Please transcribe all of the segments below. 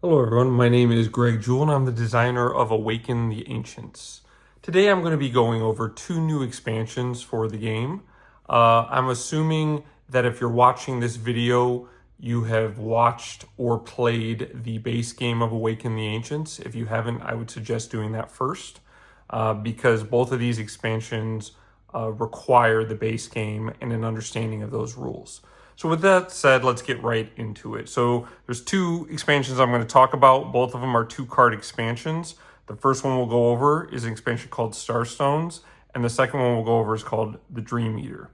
Hello everyone, my name is Greg Jewell and I'm the designer of Awaken the Ancients. Today I'm going to be going over two new expansions for the game. I'm assuming that if you're watching this video, you have watched or played the base game of Awaken the Ancients. If you haven't, I would suggest doing that first because both of these expansions require the base game and an understanding of those rules. So with that said, let's get right into it. So there's two expansions I'm going to talk about. Both of them are 2-card expansions. The first one we'll go over is an expansion called Starstones, and the second one we'll go over is called the Dream Eater.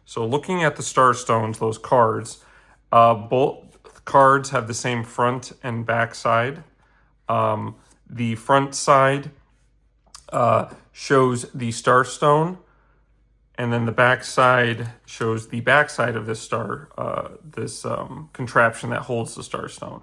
So looking at the Starstones, those cards, both cards have the same front and back side. The front side shows the Starstone, and then the back side shows the back side of this contraption that holds the Starstone.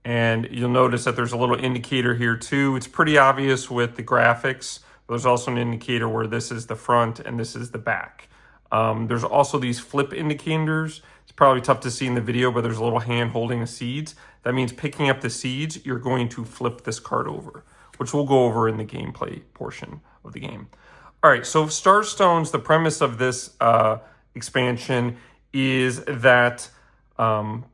And you'll notice that there's a little indicator here too. It's pretty obvious with the graphics. There's also an indicator where this is the front and this is the back. There's also these flip indicators. It's probably tough to see in the video, but there's a little hand holding the seeds. That means picking up the seeds, you're going to flip this card over, which we'll go over in the gameplay portion of the game. All right, so Starstones, the premise of this expansion is that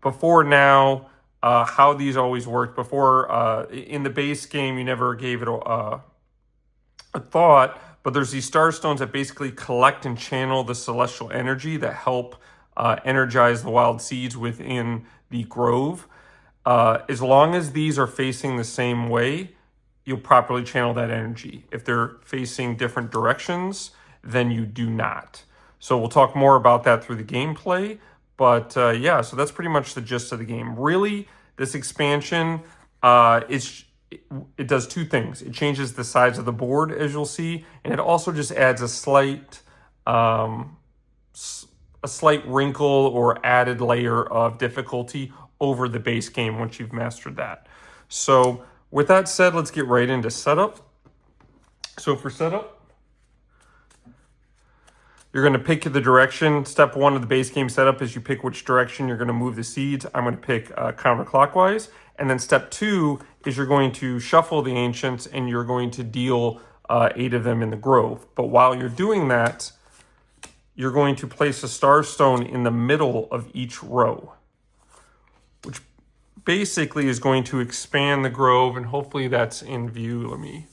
before now, how these always worked. Before, in the base game, you never gave it a thought, but there's these Starstones that basically collect and channel the celestial energy that help energize the wild seeds within the grove. As long as these are facing the same way, you'll properly channel that energy. If they're facing different directions, then you do not. So we'll talk more about that through the gameplay. But yeah, so that's pretty much the gist of the game. Really, this expansion, it does two things. It changes the size of the board, as you'll see, and it also just adds a slight wrinkle or added layer of difficulty over the base game once you've mastered that. So with that said, let's get right into setup. So for setup, you're going to pick the direction. Step one of the base game setup is you pick which direction you're going to move the seeds. I'm going to pick counterclockwise. And then step two is you're going to shuffle the ancients and you're going to deal 8 of them in the grove. But while you're doing that, you're going to place a Starstone in the middle of each row, which basically is going to expand the grove, and hopefully that's in view. Let me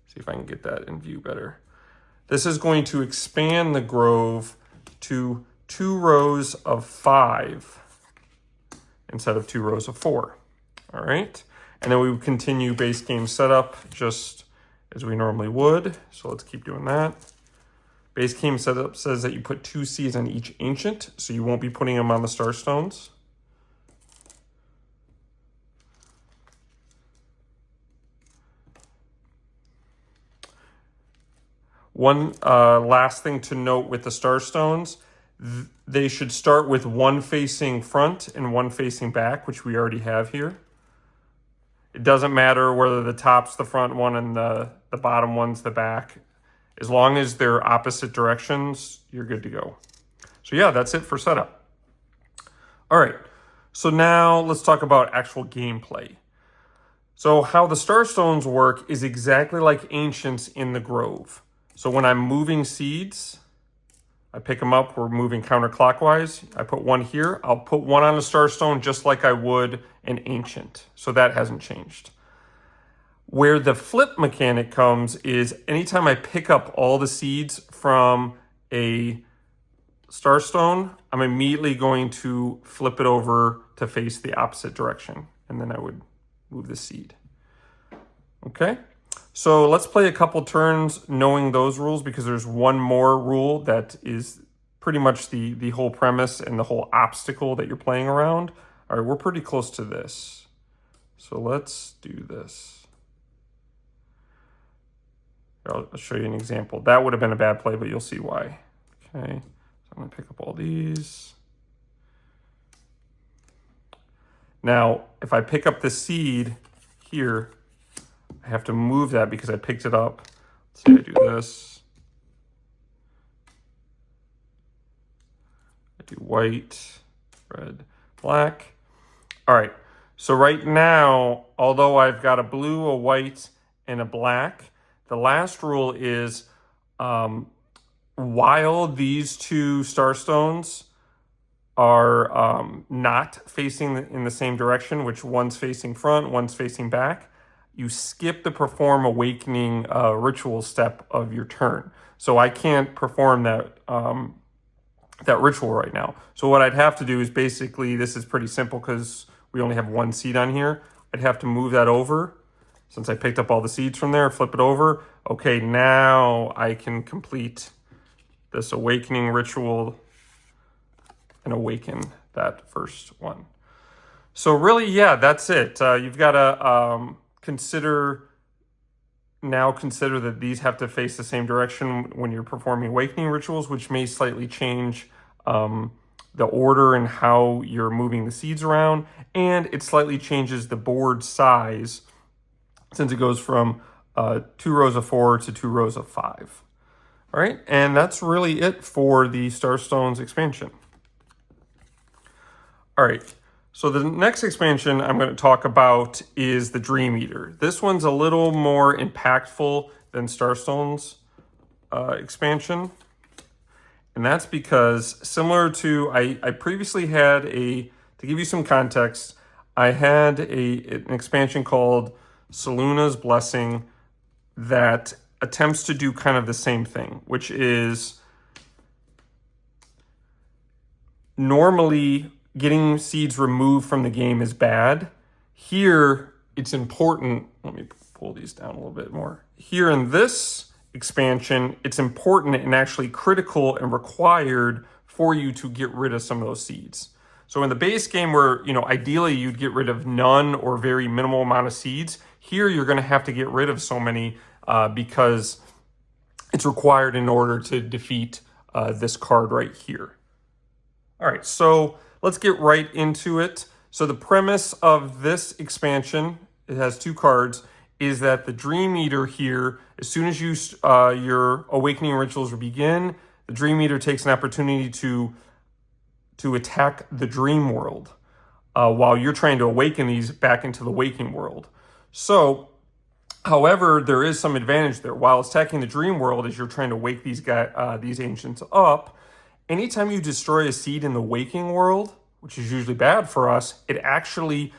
see if I can get that in view better. This is going to expand the grove to 2 rows of 5 instead of 2 rows of 4. All right. And then we would continue base game setup just as we normally would. So let's keep doing that. Base game setup says that you put 2 seeds on each ancient, so you won't be putting them on the Starstones. One last thing to note with the Starstones, they should start with 1 facing front and 1 facing back, which we already have here. It doesn't matter whether the top's the front one and the bottom one's the back. As long as they're opposite directions, you're good to go. So yeah, that's it for setup. All right, so now let's talk about actual gameplay. So how the Starstones work is exactly like Ancients in the Grove. So when I'm moving seeds, I pick them up, we're moving counterclockwise. I put 1 here, I'll put 1 on a Starstone just like I would an Ancient. So that hasn't changed. Where the flip mechanic comes is anytime I pick up all the seeds from a Starstone, I'm immediately going to flip it over to face the opposite direction. And then I would move the seed. Okay, so let's play a couple turns knowing those rules, because there's one more rule that is pretty much the whole premise and the whole obstacle that you're playing around. All right, we're pretty close to this. So let's do this. I'll show you an example. That would have been a bad play, but you'll see why. Okay, so I'm going to pick up all these. Now, if I pick up the seed here, I have to move that because I picked it up. Let's say I do this. I do white, red, black. All right, So right now, although I've got a blue, a white, and a black, the last rule is while these two Starstones are not facing in the same direction, which one's facing front, one's facing back, you skip the perform awakening ritual step of your turn. So I can't perform that ritual right now. So what I'd have to do is basically, this is pretty simple because we only have one seed on here. I'd have to move that over. Since I picked up all the seeds from there, flip it over. Okay, now I can complete this awakening ritual and awaken that first one. So really, yeah, that's it. You've got to consider that these have to face the same direction when you're performing awakening rituals, which may slightly change the order and how you're moving the seeds around, and it slightly changes the board size since it goes from 2 rows of 4 to 2 rows of 5. All right, and that's really it for the Starstones expansion. All right, so the next expansion I'm going to talk about is the Dream Eater. This one's a little more impactful than Starstones expansion. And that's because similar to, I previously had to give you some context, I had an expansion called Seluna's Blessing that attempts to do kind of the same thing, which is normally getting seeds removed from the game is bad. Here, it's important. Let me pull these down a little bit more. Here in this expansion, it's important and actually critical and required for you to get rid of some of those seeds. So in the base game where, ideally you'd get rid of none or very minimal amount of seeds, here you're going to have to get rid of so many because it's required in order to defeat this card right here. All right, so let's get right into it. So the premise of this expansion, it has 2 cards, is that the Dream Eater here, as soon as your awakening rituals begin, the Dream Eater takes an opportunity to attack the dream world while you're trying to awaken these back into the waking world. So, however, there is some advantage there. While attacking the dream world as you're trying to wake these ancients up, anytime you destroy a seed in the waking world, which is usually bad for us, it actually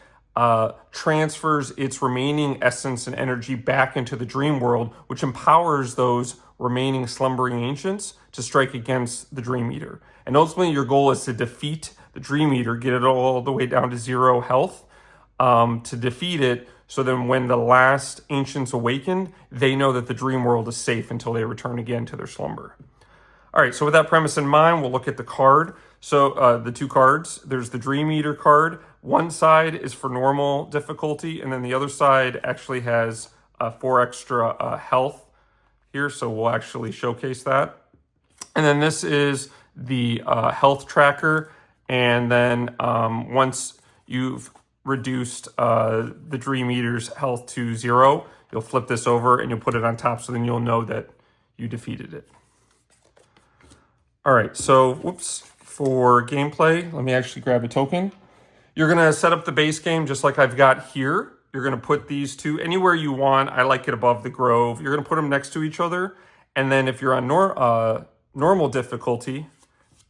transfers its remaining essence and energy back into the dream world, which empowers those remaining slumbering ancients to strike against the Dream Eater. And ultimately, your goal is to defeat the Dream Eater, get it all the way down to 0 health, to defeat it, so then when the last ancients awaken, they know that the dream world is safe until they return again to their slumber. All right, so with that premise in mind, we'll look at the card. So the 2 cards, there's the Dream Eater card. One side is for normal difficulty, and then the other side actually has 4 extra health here, so we'll actually showcase that. And then this is the health tracker, and then once you've reduced the Dream Eater's health to 0, you'll flip this over and you'll put it on top, so then you'll know that you defeated it. All right, so for gameplay, let me actually grab a token. You're gonna set up the base game just like I've got here. You're gonna put these 2 anywhere you want. I like it above the grove. You're gonna put them next to each other. And then if you're on normal difficulty,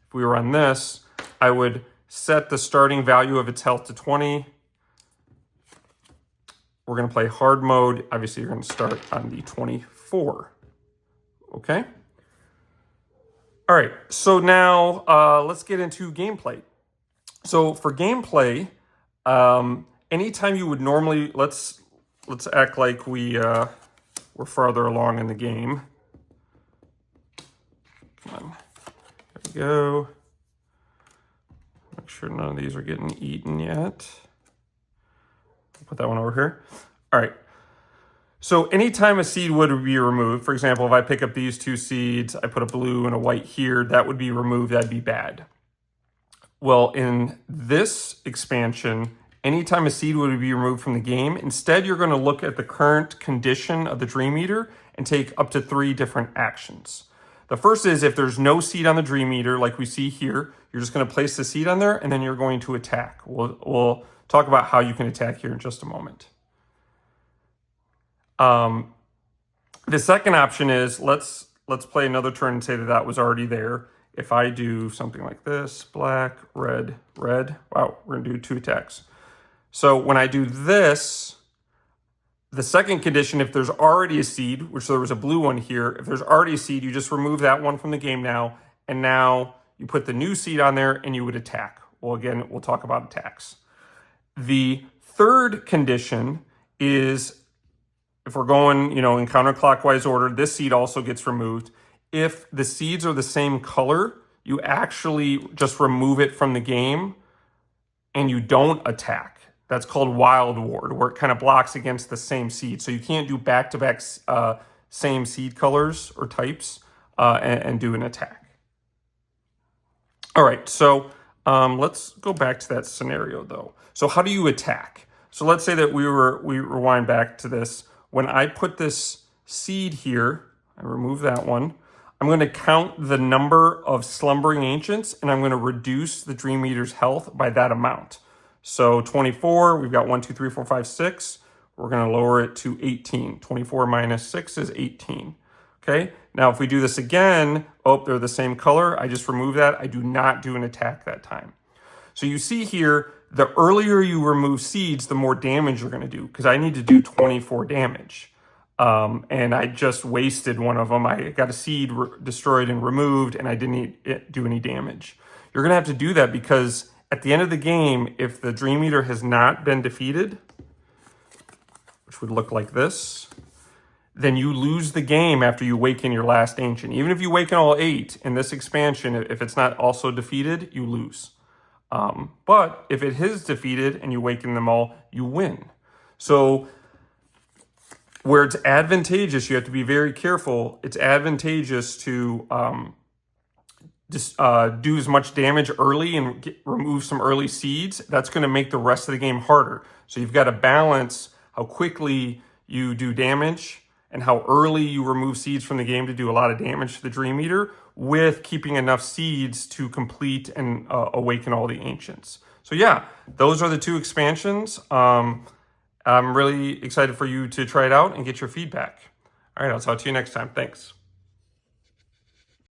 if we were on this, I would set the starting value of its health to 20. We're gonna play hard mode. Obviously, you're gonna start on the 24, okay? All right, so now let's get into gameplay. So for gameplay, anytime you would normally, let's act like we're farther along in the game. Come on, there we go. Make sure none of these are getting eaten yet. Put that one over here. All right. So anytime a seed would be removed, for example, if I pick up these 2 seeds, I put a blue and a white here, that would be removed, that'd be bad. Well, in this expansion, anytime a seed would be removed from the game, instead you're going to look at the current condition of the Dream Eater and take up to 3 different actions. The first is if there's no seed on the Dream Eater, like we see here, you're just going to place the seed on there and then you're going to attack. We'll talk about how you can attack here in just a moment. The second option is let's play another turn and say that was already there. If I do something like this, black, red, red, wow, we're gonna do 2 attacks. So when I do this, the second condition, if there's already a seed, which there was a blue one here, if there's already a seed, you just remove that one from the game now, and now you put the new seed on there and you would attack. Well, again, we'll talk about attacks. The third condition is, if we're going, in counterclockwise order, this seed also gets removed. If the seeds are the same color, you actually just remove it from the game and you don't attack. That's called Wild Ward, where it kind of blocks against the same seed. So you can't do back-to-back same seed colors or types and do an attack. All right, so let's go back to that scenario, though. So how do you attack? So let's say that we rewind back to this. When I put this seed here, I remove that one, I'm going to count the number of slumbering ancients, and I'm going to reduce the Dream Eater's health by that amount. So 24, we've got 1, 2, 3, 4, 5, 6. We're going to lower it to 18. 24 minus 6 is 18. Okay, now if we do this again, oh, they're the same color. I just remove that. I do not do an attack that time. So you see here, the earlier you remove seeds, the more damage you're going to do, because I need to do 24 damage. And I just wasted one of them. I got a seed destroyed and removed, and I didn't do any damage. You're going to have to do that because at the end of the game, if the Dream Eater has not been defeated, which would look like this, then you lose the game after you awaken your last ancient. Even if you awaken all 8 in this expansion, if it's not also defeated, you lose. But if it is defeated and you awaken them all, you win. So where it's advantageous, you have to be very careful. It's advantageous to do as much damage early and remove some early seeds. That's going to make the rest of the game harder. So you've got to balance how quickly you do damage and how early you remove seeds from the game to do a lot of damage to the Dream Eater, with keeping enough seeds to complete and awaken all the ancients. So yeah, those are the 2 expansions. I'm really excited for you to try it out and get your feedback. All right, I'll talk to you next time. Thanks.